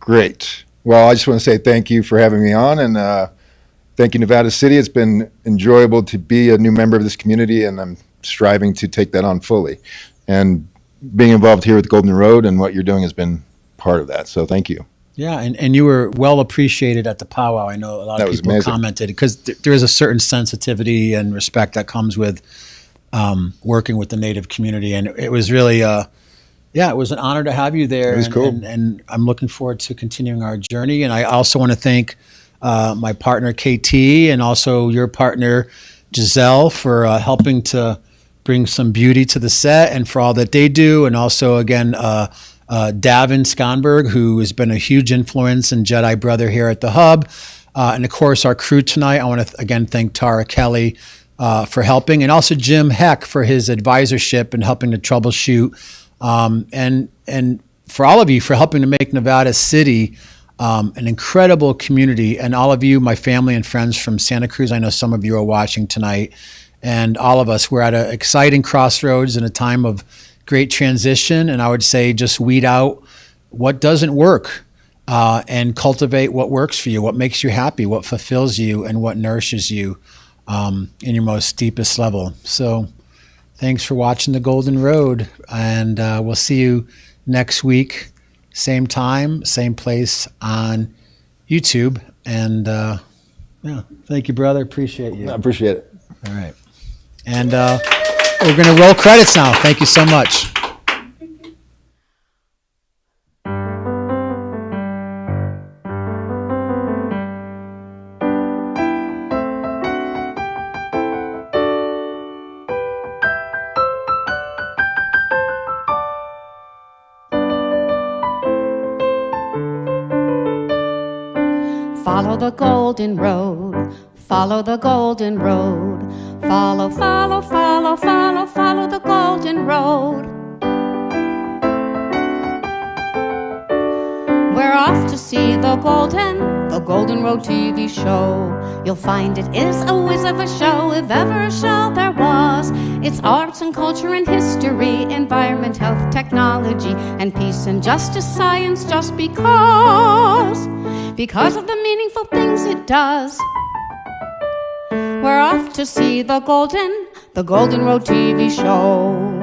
Great. Well, I just want to say thank you for having me on, and thank you, Nevada City. It's been enjoyable to be a new member of this community, and I'm striving to take that on fully. And being involved here with Golden Road and what you're doing has been part of that. So thank you. Yeah, and you were well appreciated at the powwow. I know a lot of people commented, because there is a certain sensitivity and respect that comes with working with the Native community. And it was really, it was an honor to have you there. It was cool. And I'm looking forward to continuing our journey. And I also want to thank my partner, KT, and also your partner, Giselle, for helping to bring some beauty to the set and for all that they do. And also, again, Davin Skonberg, who has been a huge influence and Jedi brother here at the Hub. And of course, our crew tonight. I want to again thank Tara Kelly for helping, and also Jim Heck for his advisorship and helping to troubleshoot. And for all of you for helping to make Nevada City an incredible community. And all of you, my family and friends from Santa Cruz, I know some of you are watching tonight. And all of us, we're at an exciting crossroads in a time of great transition. And I would say just weed out what doesn't work and cultivate what works for you, what makes you happy, what fulfills you, and what nourishes you in your most deepest level. So thanks for watching The Golden Road. And we'll see you next week, same time, same place on YouTube. And thank you, brother. Appreciate you. I appreciate it. All right. And we're going to roll credits now. Thank you so much. Follow the golden road, follow the golden road. Follow, follow, follow, follow, follow the golden road. We're off to see the Golden Road TV show. You'll find it is a whiz of a show, if ever a show there was. It's arts and culture and history, environment, health, technology, and peace and justice, science, just because of the meaningful things it does. We're off to see the Golden Road TV show.